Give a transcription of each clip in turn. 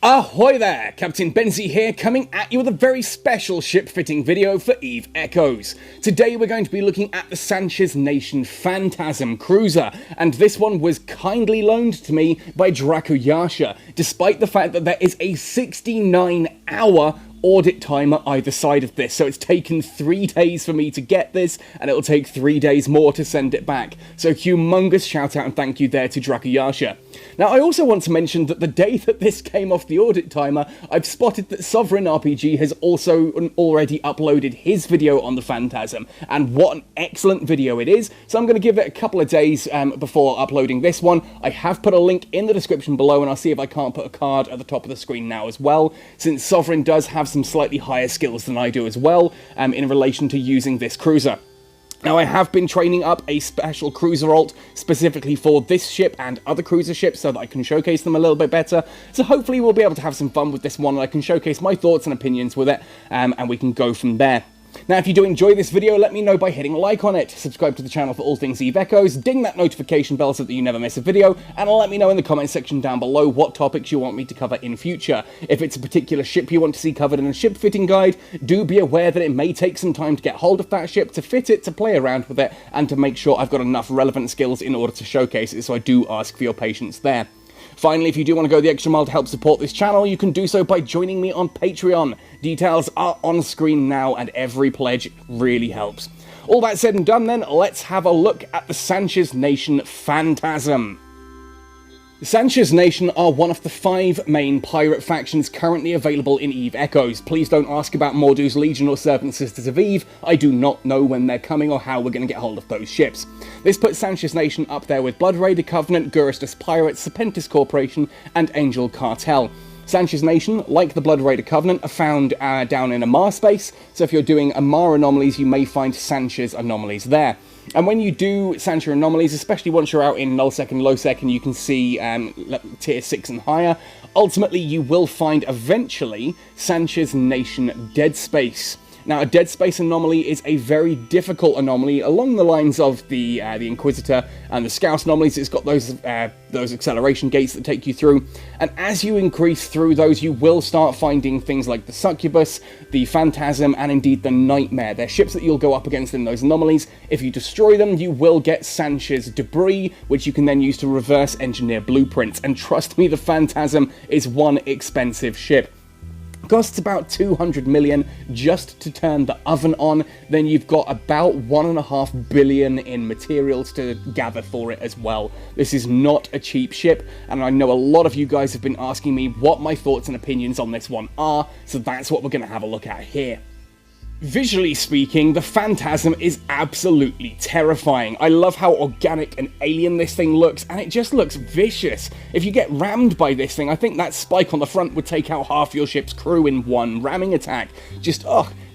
Ahoy there, Captain Benzie here, coming at you with a very special ship fitting video for EVE Echoes. Today we're going to be looking at the Sanchez Nation Phantasm cruiser, and this one was kindly loaned to me by Dracuyasha, despite the fact that there is a 69-hour audit timer either side of this, so it's taken 3 days for me to get this, and it'll take 3 days more to send it back. So humongous shout out and thank you there to Dracuyasha. Now I also want to mention that the day that this came off the audit timer, I've spotted that Sovereign RPG has also already uploaded his video on the Phantasm, and what an excellent video it is, so I'm going to give it a couple of days before uploading this one. I have put a link in the description below, and I'll see if I can't put a card at the top of the screen now as well, since Sovereign does have some slightly higher skills than I do as well, in relation to using this cruiser. Now, I have been training up a special cruiser alt specifically for this ship and other cruiser ships so that I can showcase them a little bit better. So hopefully we'll be able to have some fun with this one, and I can showcase my thoughts and opinions with it, and we can go from there. Now, if you do enjoy this video, let me know by hitting a like on it, subscribe to the channel for all things EVE Echoes, ding that notification bell so that you never miss a video, and let me know in the comment section down below what topics you want me to cover in future. If it's a particular ship you want to see covered in a ship fitting guide, do be aware that it may take some time to get hold of that ship, to fit it, to play around with it, and to make sure I've got enough relevant skills in order to showcase it, so I do ask for your patience there. Finally, if you do want to go the extra mile to help support this channel, you can do so by joining me on Patreon. Details are on screen now, and every pledge really helps. All that said and done then, let's have a look at the Sanchez Nation Phantasm. The Sanchez Nation are one of the 5 main pirate factions currently available in EVE Echoes. Please don't ask about Mordu's Legion or Serpent Sisters of Eve. I do not know when they're coming or how we're going to get hold of those ships. This puts Sanchez Nation up there with Blood Raider Covenant, Guristas Pirates, Serpentis Corporation, and Angel Cartel. Sanchez Nation, like the Blood Raider Covenant, are found down in Amar space, so if you're doing Amar anomalies, you may find Sanchez anomalies there. And when you do Sanchez anomalies, especially once you're out in nullsec and lowsec and you can see tier 6 and higher, ultimately you will find eventually Sanchez Nation Dead Space. Now, a dead space anomaly is a very difficult anomaly along the lines of the Inquisitor and the Scout anomalies. It's got those acceleration gates that take you through, and as you increase through those, you will start finding things like the Succubus, the Phantasm, and indeed the Nightmare. They're ships that you'll go up against in those anomalies. If you destroy them, you will get Sanchez debris, which you can then use to reverse engineer blueprints, and trust me, the Phantasm is one expensive ship. Costs about 200 million just to turn the oven on, then you've got about 1.5 billion in materials to gather for it as well. This is not a cheap ship, and I know a lot of you guys have been asking me what my thoughts and opinions on this one are, so that's what we're going to have a look at here. Visually speaking, the Phantasm is absolutely terrifying. I love how organic and alien this thing looks, and it just looks vicious. If you get rammed by this thing, I think that spike on the front would take out half your ship's crew in one ramming attack. Just,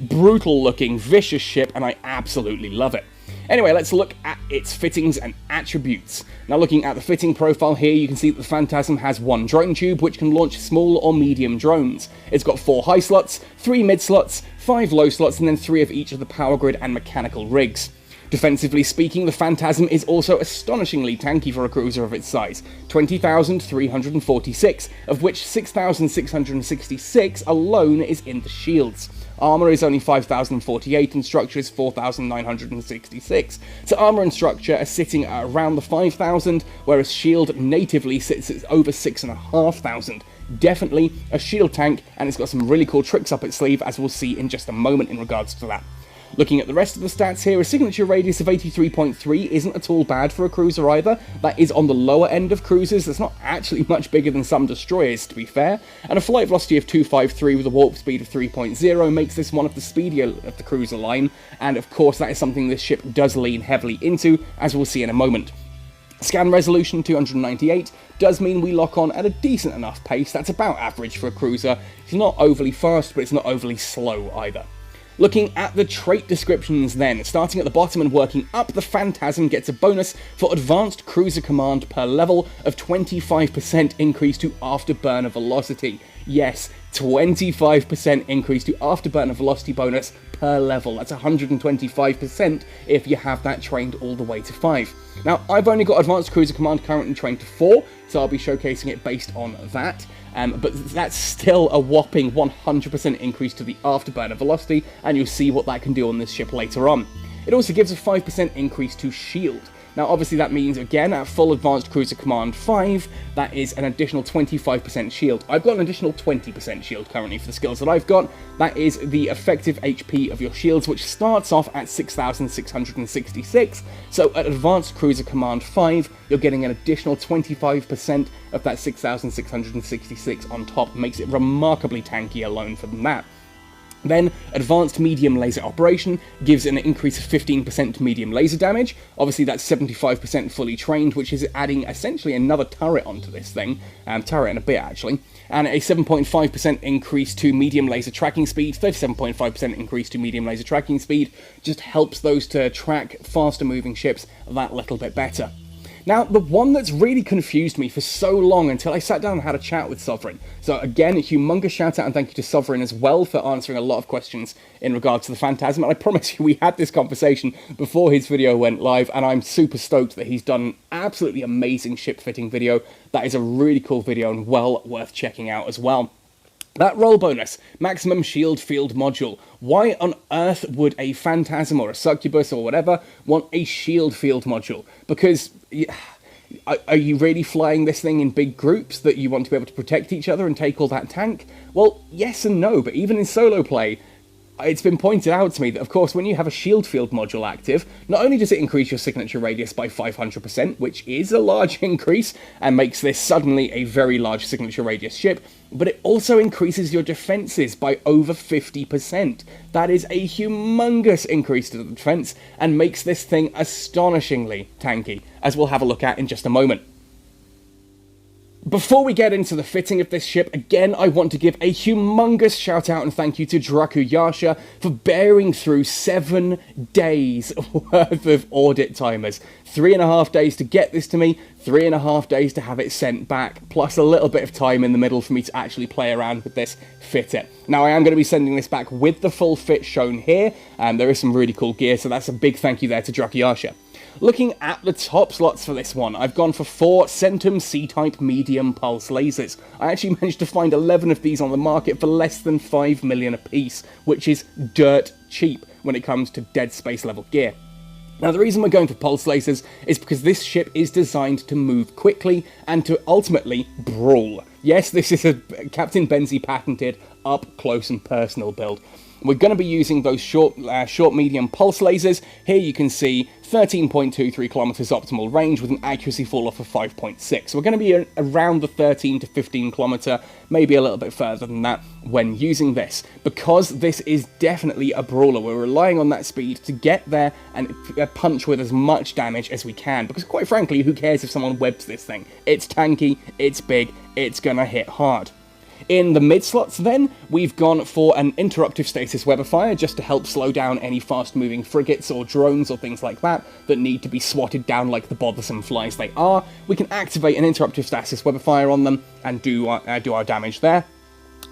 brutal looking, vicious ship, and I absolutely love it. Anyway, let's look at its fittings and attributes. Now, looking at the fitting profile here, you can see that the Phantasm has 1 drone tube, which can launch small or medium drones. It's got 4 high slots, 3 mid slots, 5 low slots, and then 3 of each of the power grid and mechanical rigs. Defensively speaking, the Phantasm is also astonishingly tanky for a cruiser of its size, 20,346, of which 6,666 alone is in the shields. Armour is only 5,048 and structure is 4,966. So armour and structure are sitting at around the 5,000, whereas shield natively sits at over 6,500. Definitely a shield tank, and it's got some really cool tricks up its sleeve, as we'll see in just a moment in regards to that. Looking at the rest of the stats here, a signature radius of 83.3 isn't at all bad for a cruiser either. That is on the lower end of cruisers. That's not actually much bigger than some destroyers, to be fair. And a flight velocity of 253 with a warp speed of 3.0 makes this one of the speedier of the cruiser line. And of course, that is something this ship does lean heavily into, as we'll see in a moment. Scan resolution 298 does mean we lock on at a decent enough pace. That's about average for a cruiser. It's not overly fast, but it's not overly slow either. Looking at the trait descriptions then, starting at the bottom and working up, the Phantasm gets a bonus for Advanced Cruiser Command per level of 25% increase to Afterburner Velocity. Yes, 25% increase to Afterburner Velocity bonus per level. That's 125% if you have that trained all the way to 5. Now, I've only got Advanced Cruiser Command currently trained to 4, so I'll be showcasing it based on that. but that's still a whopping 100% increase to the afterburner velocity, and you'll see what that can do on this ship later on. It also gives a 5% increase to shield. Now obviously that means, again, at full Advanced Cruiser Command 5, that is an additional 25% shield. I've got an additional 20% shield currently for the skills that I've got. That is the effective HP of your shields, which starts off at 6,666, so at Advanced Cruiser Command 5, you're getting an additional 25% of that 6,666 on top. Makes it remarkably tanky alone for that. Then, Advanced Medium Laser Operation gives an increase of 15% to medium laser damage. Obviously that's 75% fully trained, which is adding essentially another turret onto this thing. Turret and a bit actually. And a 7.5% increase to medium laser tracking speed, 37.5% increase to medium laser tracking speed. Just helps those to track faster moving ships that little bit better. Now, the one that's really confused me for so long until I sat down and had a chat with Sovereign. So again, a humongous shout out and thank you to Sovereign as well for answering a lot of questions in regards to the Phantasm. And I promise you, we had this conversation before his video went live, and I'm super stoked that he's done an absolutely amazing ship fitting video. That is a really cool video and well worth checking out as well. That roll bonus, maximum shield field module. Why on earth would a Phantasm or a Succubus or whatever want a shield field module? Because are you really flying this thing in big groups that you want to be able to protect each other and take all that tank? Well, yes and no, but even in solo play, it's been pointed out to me that, of course, when you have a shield field module active, not only does it increase your signature radius by 500%, which is a large increase, and makes this suddenly a very large signature radius ship, but it also increases your defenses by over 50%. That is a humongous increase to the defense, and makes this thing astonishingly tanky, as we'll have a look at in just a moment. Before we get into the fitting of this ship, again, I want to give a humongous shout out and thank you to Dracuyasha for bearing through 7 days worth of audit timers. 3.5 days to get this to me, 3.5 days to have it sent back, plus a little bit of time in the middle for me to actually play around with this, fit it. Now, I am going to be sending this back with the full fit shown here, and there is some really cool gear, so that's a big thank you there to Dracuyasha. Looking at the top slots for this one, I've gone for 4 Centum C-Type medium pulse lasers. I actually managed to find 11 of these on the market for less than 5 million a piece, which is dirt cheap when it comes to Dead Space level gear. Now, the reason we're going for pulse lasers is because this ship is designed to move quickly and to ultimately brawl. Yes, this is a Captain Benzie patented up close and personal build. We're going to be using those short medium pulse lasers. Here you can see 13.23 kilometers optimal range with an accuracy fall-off of 5.6. So we're going to be around the 13 to 15 kilometer, maybe a little bit further than that when using this. Because this is definitely a brawler, we're relying on that speed to get there and punch with as much damage as we can. Because quite frankly, who cares if someone webs this thing? It's tanky, it's big, it's going to hit hard. In the mid-slots then, we've gone for an interruptive stasis webifier just to help slow down any fast-moving frigates or drones or things like that that need to be swatted down like the bothersome flies they are. We can activate an interruptive stasis webifier on them and do our damage there.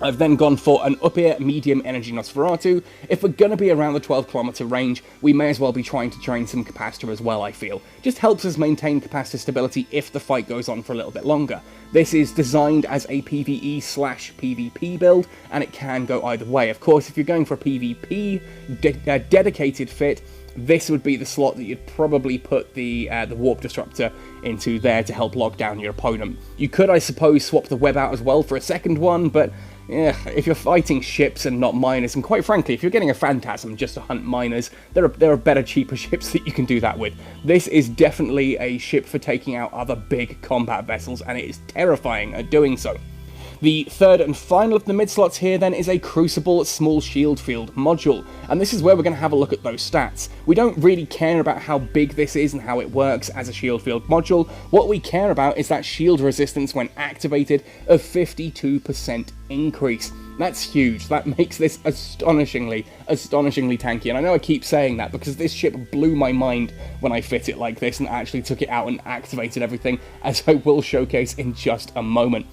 I've then gone for an up-air medium energy Nosferatu. If we're going to be around the 12 kilometer range, we may as well be trying to train some capacitor as well, I feel. Just helps us maintain capacitor stability if the fight goes on for a little bit longer. This is designed as a PvE/PvP build, and it can go either way. Of course, if you're going for a PvP dedicated fit, this would be the slot that you'd probably put the warp disruptor into there to help lock down your opponent. You could, I suppose, swap the web out as well for a second one, but yeah, if you're fighting ships and not miners, and quite frankly, if you're getting a Phantasm just to hunt miners, there are better, cheaper ships that you can do that with. This is definitely a ship for taking out other big combat vessels, and it is terrifying at doing so. The third and final of the mid-slots here then is a Crucible Small Shield Field module, and this is where we're going to have a look at those stats. We don't really care about how big this is and how it works as a shield field module. What we care about is that shield resistance when activated of 52% increase. That's huge. That makes this astonishingly tanky, and I know I keep saying that because this ship blew my mind when I fit it like this and actually took it out and activated everything, as I will showcase in just a moment.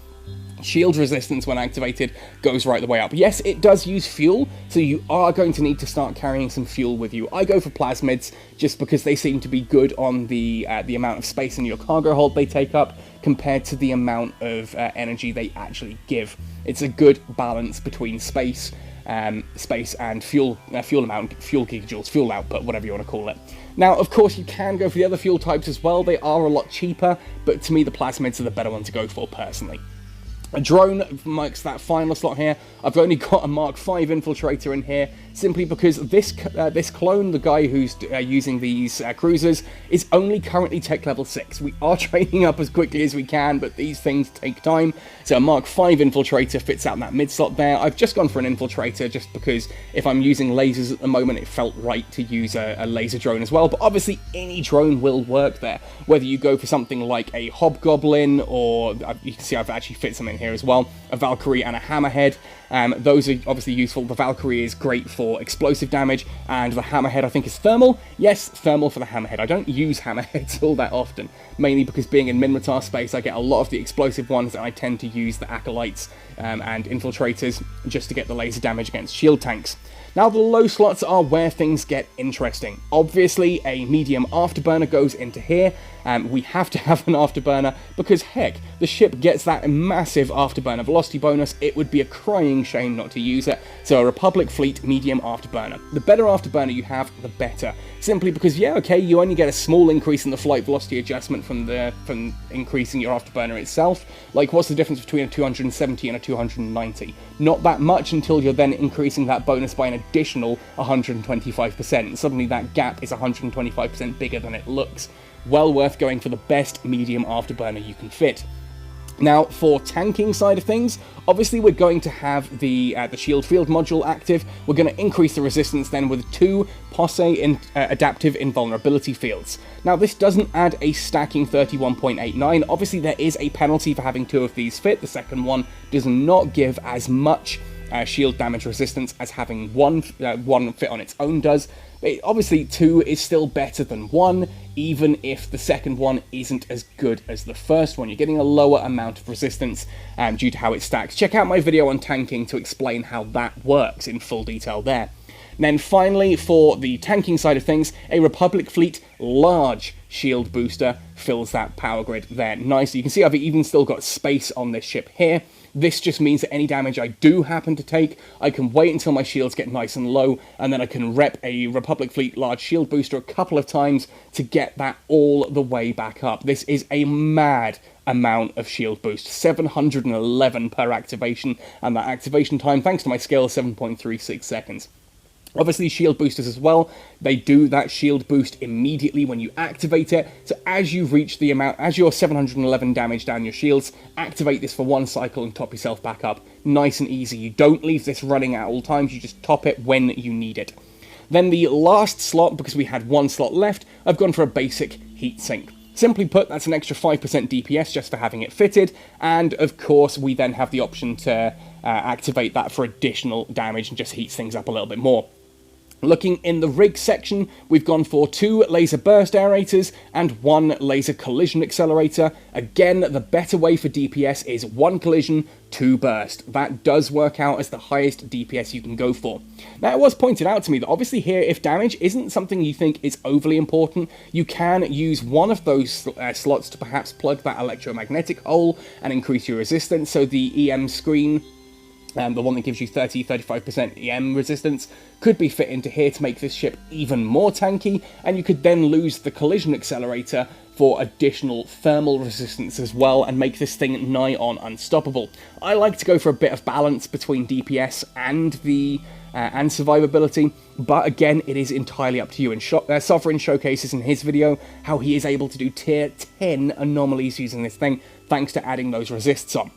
Shield resistance when activated goes right the way up. Yes, it does use fuel, so you are going to need to start carrying some fuel with you. I go for plasmids just because they seem to be good on the amount of space in your cargo hold they take up compared to the amount of energy they actually give. It's a good balance between space and fuel amount, fuel gigajoules, fuel output, whatever you want to call it. Now, of course, you can go for the other fuel types as well. They are a lot cheaper, but to me, the plasmids are the better one to go for personally. A drone marks that final slot here. I've only got a Mark V infiltrator in here, simply because this clone, the guy who's using these cruisers, is only currently tech level 6. We are training up as quickly as we can, but these things take time. So a Mark V infiltrator fits out in that mid slot there. I've just gone for an infiltrator just because if I'm using lasers at the moment, it felt right to use a laser drone as well. But obviously any drone will work there. Whether you go for something like a Hobgoblin, or you can see I've actually fit some in here as well, a Valkyrie and a Hammerhead. Those are obviously useful. The Valkyrie is great for explosive damage, and the Hammerhead I think is thermal. Yes, thermal for the Hammerhead. I don't use Hammerheads all that often, mainly because being in Minmatar space, I get a lot of the explosive ones, and I tend to use the Acolytes and Infiltrators just to get the laser damage against shield tanks. Now, the low slots are where things get interesting. Obviously, a medium afterburner goes into here. We have to have an afterburner because, heck, the ship gets that massive afterburner velocity bonus. It would be a crying shame not to use it. So a Republic fleet medium afterburner. The better afterburner you have, the better. Simply because, yeah, okay, you only get a small increase in the flight velocity adjustment from increasing your afterburner itself. Like, what's the difference between a 270 and a 290? Not that much until you're then increasing that bonus by an additional 125%. Suddenly that gap is 125% bigger than it looks. Well worth going for the best medium afterburner you can fit. Now, for tanking side of things, obviously we're going to have the shield field module active. We're going to increase the resistance then with 2 POSE adaptive invulnerability fields. Now, this doesn't add a stacking 31.89. Obviously, there is a penalty for having 2 of these fit. The second one does not give as much shield damage resistance as having one fit on its own does. But obviously 2 is still better than 1, even if the second one isn't as good as the first one. You're getting a lower amount of resistance due to how it stacks. Check out my video on tanking to explain how that works in full detail there. And then finally, for the tanking side of things, a Republic fleet large shield booster fills that power grid there nicely. You can see I've even still got space on this ship here. This just means that any damage I do happen to take, I can wait until my shields get nice and low, and then I can rep a Republic Fleet large shield booster a couple of times to get that all the way back up. This is a mad amount of shield boost, 711 per activation, and that activation time, thanks to my skill, is 7.36 seconds. Obviously, shield boosters as well, they do that shield boost immediately when you activate it. So as you reach the amount, as you're 711 damage down your shields, activate this for 1 cycle and top yourself back up. Nice and easy. You don't leave this running at all times, you just top it when you need it. Then the last slot, because we had 1 slot left, I've gone for a basic heatsink. Simply put, that's an extra 5% DPS just for having it fitted, and of course we then have the option to activate that for additional damage and just heats things up a little bit more. Looking in the rig section, we've gone for 2 laser burst aerators and 1 laser collision accelerator. Again, the better way for DPS is 1 collision, 2 burst. That does work out as the highest DPS you can go for. Now, it was pointed out to me that obviously here, if damage isn't something you think is overly important, you can use one of those slots to perhaps plug that electromagnetic hole and increase your resistance. So the EM screen, the one that gives you 30-35% EM resistance, could be fit into here to make this ship even more tanky, and you could then lose the collision accelerator for additional thermal resistance as well, and make this thing nigh on unstoppable. I like to go for a bit of balance between DPS and and survivability, but again, it is entirely up to you. And Sovereign showcases in his video how he is able to do tier 10 anomalies using this thing, thanks to adding those resists on.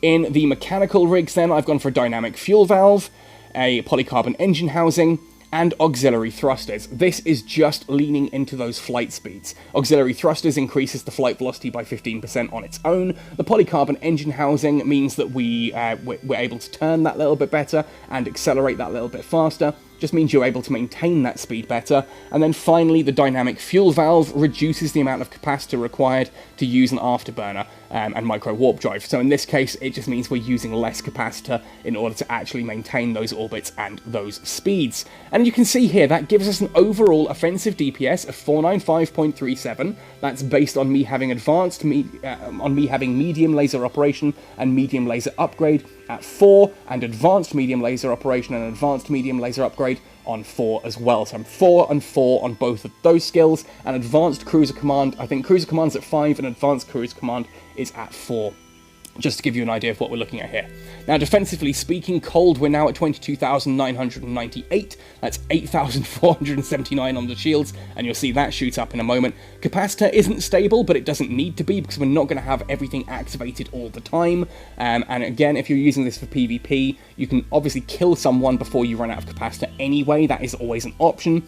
In the mechanical rigs then, I've gone for a dynamic fuel valve, a polycarbon engine housing, and auxiliary thrusters. This is just leaning into those flight speeds. Auxiliary thrusters increases the flight velocity by 15% on its own. The polycarbon engine housing means that we're able to turn that little bit better and accelerate that little bit faster. just means you're able to maintain that speed better. And then finally, the dynamic fuel valve reduces the amount of capacitor required to use an afterburner and micro warp drive. So in this case, it just means we're using less capacitor in order to actually maintain those orbits and those speeds. And you can see here, that gives us an overall offensive DPS of 495.37. That's based on me having medium laser operation and medium laser upgrade at 4, and advanced medium laser operation and advanced medium laser upgrade on 4 as well. So I'm 4 and 4 on both of those skills, and advanced cruiser command, I think cruiser command's at 5 and advanced cruiser command is at 4. Just to give you an idea of what we're looking at here. Now, defensively speaking, cold, we're now at 22,998. That's 8,479 on the shields, and you'll see that shoot up in a moment. Capacitor isn't stable, but it doesn't need to be, because we're not going to have everything activated all the time. And again, if you're using this for PvP, you can obviously kill someone before you run out of capacitor anyway. That is always an option.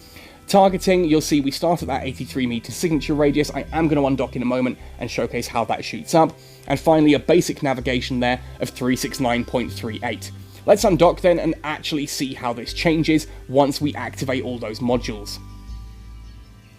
Targeting, you'll see we start at that 83 meter signature radius. I am going to undock in a moment and showcase how that shoots up. And finally, a basic navigation there of 369.38. Let's undock then and actually see how this changes once we activate all those modules.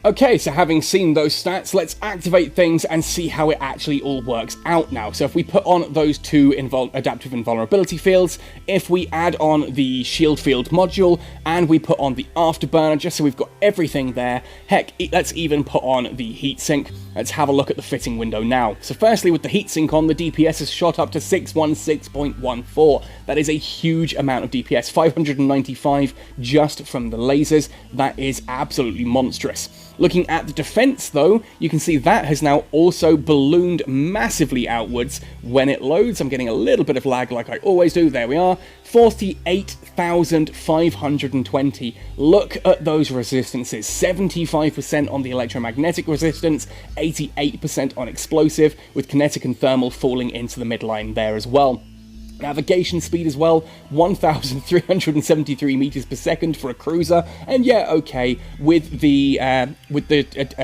Okay, so having seen those stats, let's activate things and see how it actually all works out now. So if we put on those two adaptive invulnerability fields, if we add on the shield field module, and we put on the afterburner, just so we've got everything there, heck, let's even put on the heatsink. Let's have a look at the fitting window now. So firstly, with the heatsink on, the DPS has shot up to 616.14. That is a huge amount of DPS, 595 just from the lasers. That is absolutely monstrous. Looking at the defense, though, you can see that has now also ballooned massively outwards when it loads. I'm getting a little bit of lag like I always do. There we are. 48,520. Look at those resistances. 75% on the electromagnetic resistance, 88% on explosive, with kinetic and thermal falling into the midline there as well. Navigation speed as well, 1,373 meters per second for a cruiser, and yeah, okay, with the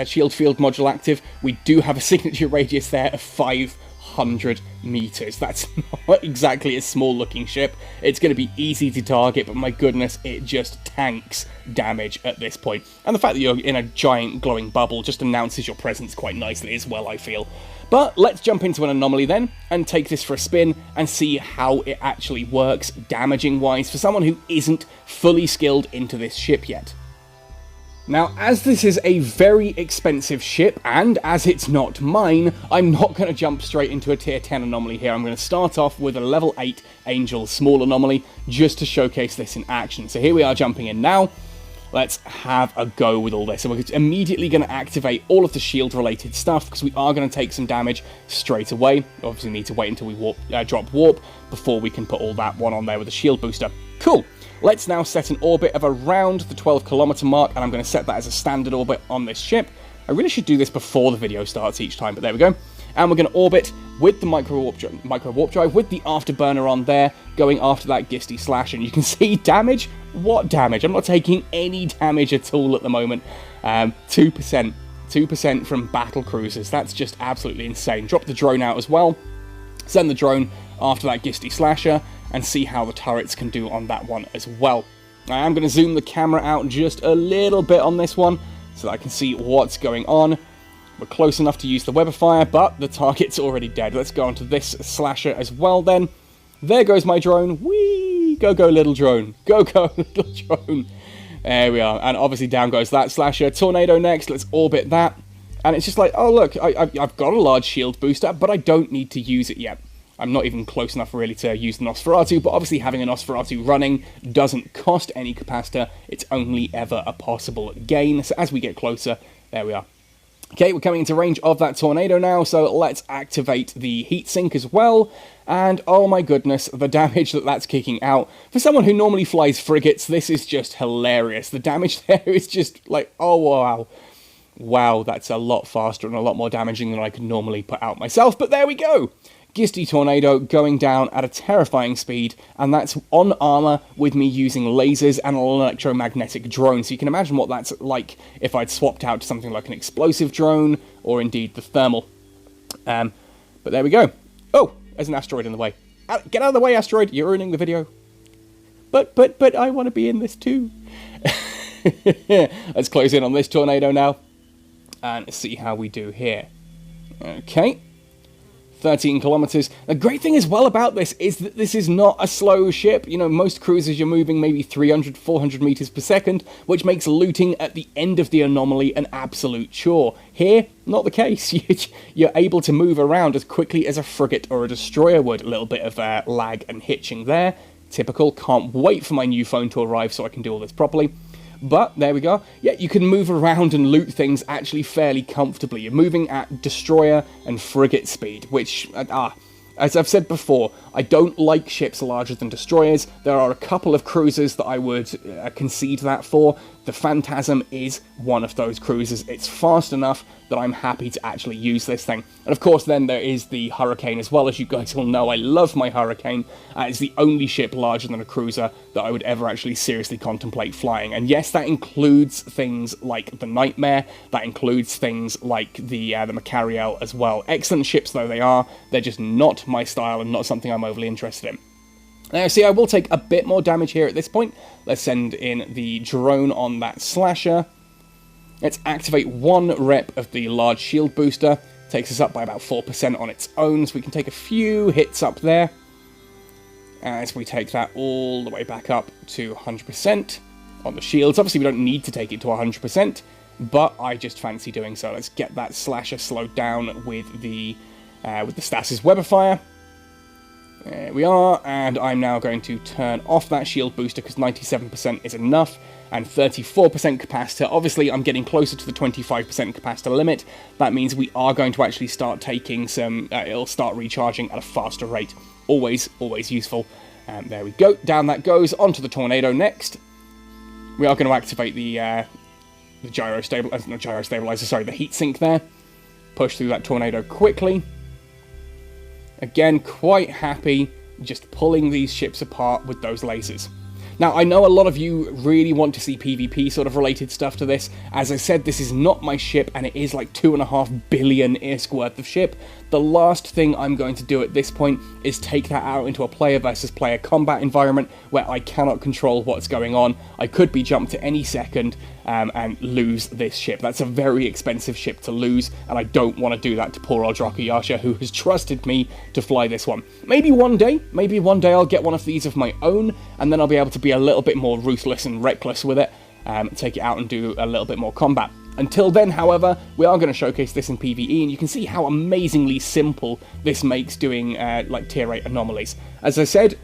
shield field module active, we do have a signature radius there of 500 meters. That's not exactly a small looking ship. It's going to be easy to target, but my goodness, it just tanks damage at this point. And the fact that you're in a giant glowing bubble just announces your presence quite nicely as well, I feel. But let's jump into an anomaly then, and take this for a spin, and see how it actually works damaging-wise for someone who isn't fully skilled into this ship yet. Now, as this is a very expensive ship, and as it's not mine, I'm not going to jump straight into a tier 10 anomaly here. I'm going to start off with a level 8 Angel small anomaly, just to showcase this in action. So here we are jumping in now. Let's have a go with all this. So we're immediately going to activate all of the shield-related stuff, because we are going to take some damage straight away. Obviously need to wait until we drop warp before we can put all that one on there with a shield booster. Cool. Let's now set an orbit of around the 12-kilometer mark, and I'm going to set that as a standard orbit on this ship. I really should do this before the video starts each time, but there we go. And we're going to orbit with the micro warp drive, with the afterburner on there, going after that Gisty Slash. And you can see damage. What damage? I'm not taking any damage at all at the moment. 2%. 2% from battle cruisers. That's just absolutely insane. Drop the drone out as well. Send the drone after that Gisty Slasher, and see how the turrets can do on that one as well. I am going to zoom the camera out just a little bit on this one, so that I can see what's going on. We're close enough to use the Weber Fire, but the target's already dead. Let's go onto this Slasher as well then. There goes my drone. Whee! Go, go, little drone. Go, go, little drone. There we are. And obviously down goes that Slasher. Tornado next. Let's orbit that. And it's just like, oh look, I've got a large shield booster, but I don't need to use it yet. I'm not even close enough really to use the Nosferatu, but obviously having a Nosferatu running doesn't cost any capacitor. It's only ever a possible gain. So as we get closer, there we are. Okay, we're coming into range of that tornado now, so let's activate the heatsink as well. And oh my goodness, the damage that that's kicking out. For someone who normally flies frigates, this is just hilarious. The damage there is just like, oh wow. Wow, that's a lot faster and a lot more damaging than I could normally put out myself, but there we go. Gisty Tornado going down at a terrifying speed, and that's on armor with me using lasers and an electromagnetic drone. So you can imagine what that's like if I'd swapped out to something like an explosive drone, or indeed the thermal. But there we go. Oh, there's an asteroid in the way. Get out of the way, asteroid! You're ruining the video. But I want to be in this too. Let's close in on this tornado now and see how we do here. Okay. 13 kilometers. The great thing as well about this is that this is not a slow ship. You know, most cruisers you're moving maybe 300, 400 meters per second, which makes looting at the end of the anomaly an absolute chore. Here, not the case. You're able to move around as quickly as a frigate or a destroyer would. A little bit of lag and hitching there. Typical. Can't wait for my new phone to arrive so I can do all this properly. But, there we go. Yeah, you can move around and loot things actually fairly comfortably. You're moving at destroyer and frigate speed, which, as I've said before, I don't like ships larger than destroyers. There are a couple of cruisers that I would concede that for. The Phantasm is one of those cruisers. It's fast enough that I'm happy to actually use this thing. And of course then there is the Hurricane as well. As you guys all know, I love my Hurricane. It's the only ship larger than a cruiser that I would ever actually seriously contemplate flying. And yes, that includes things like the Nightmare. That includes things like the Macariel as well. Excellent ships though they are. They're just not my style and not something I'm overly interested in. Now, see, I will take a bit more damage here at this point. Let's send in the drone on that slasher. Let's activate one rep of the large shield booster. Takes us up by about 4% on its own, so we can take a few hits up there. As we take that all the way back up to 100% on the shields. Obviously, we don't need to take it to 100%, but I just fancy doing so. Let's get that slasher slowed down with the Stasis Webifier. There we are, and I'm now going to turn off that shield booster because 97% is enough, and 34% capacitor. Obviously, I'm getting closer to the 25% capacitor limit. That means we are going to actually start taking some, it'll start recharging at a faster rate. Always, always useful. And there we go, down that goes, onto the tornado next. We are going to activate the stabilizer, sorry, the heat sink there. Push through that tornado quickly. Again, quite happy just pulling these ships apart with those lasers. Now, I know a lot of you really want to see PvP sort of related stuff to this. As I said, this is not my ship, and it is like 2.5 billion ISK worth of ship. The last thing I'm going to do at this point is take that out into a player versus player combat environment where I cannot control what's going on. I could be jumped at any second and lose this ship. That's a very expensive ship to lose, and I don't want to do that to poor old Drakayasha, who has trusted me to fly this one. Maybe one day I'll get one of these of my own, and then I'll be able to be a little bit more ruthless and reckless with it, take it out and do a little bit more combat. Until then, however, we are going to showcase this in PvE, and you can see how amazingly simple this makes doing like tier 8 anomalies. As I said,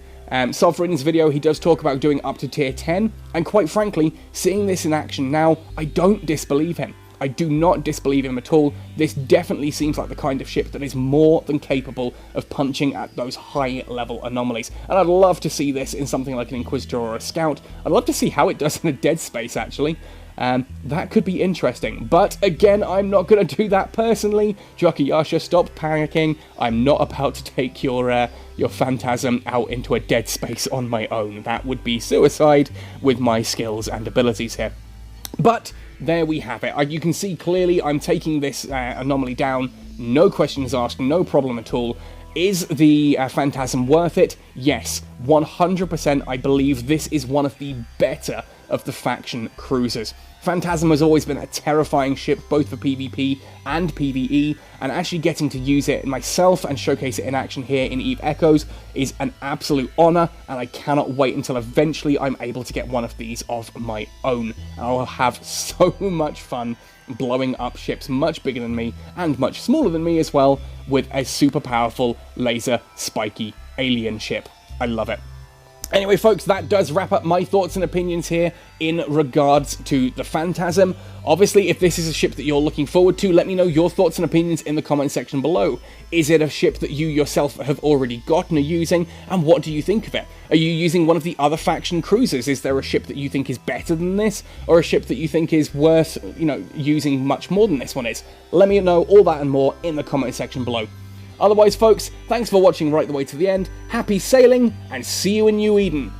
Sovereign's video, he does talk about doing up to tier 10, and quite frankly, seeing this in action now, I don't disbelieve him. I do not disbelieve him at all. This definitely seems like the kind of ship that is more than capable of punching at those high-level anomalies. And I'd love to see this in something like an Inquisitor or a Scout. I'd love to see how it does in a dead space, actually. That could be interesting. But again, I'm not going to do that personally. Drakayasha, stop panicking. I'm not about to take your Phantasm out into a dead space on my own. That would be suicide with my skills and abilities here. But there we have it. You can see clearly I'm taking this anomaly down. No questions asked, no problem at all. Is the Phantasm worth it? Yes, 100%. I believe this is one of the better of the faction cruisers. Phantasm has always been a terrifying ship, both for PvP and PvE, and actually getting to use it myself and showcase it in action here in EVE Echoes is an absolute honour, and I cannot wait until eventually I'm able to get one of these of my own. And I will have so much fun blowing up ships much bigger than me, and much smaller than me as well, with a super powerful laser spiky alien ship. I love it. Anyway, folks, that does wrap up my thoughts and opinions here in regards to the Phantasm. Obviously, if this is a ship that you're looking forward to, let me know your thoughts and opinions in the comment section below. Is it a ship that you yourself have already got and are using, and what do you think of it? Are you using one of the other faction cruisers? Is there a ship that you think is better than this, or a ship that you think is worth, using much more than this one is? Let me know all that and more in the comment section below. Otherwise, folks, thanks for watching right the way to the end, happy sailing, and see you in New Eden.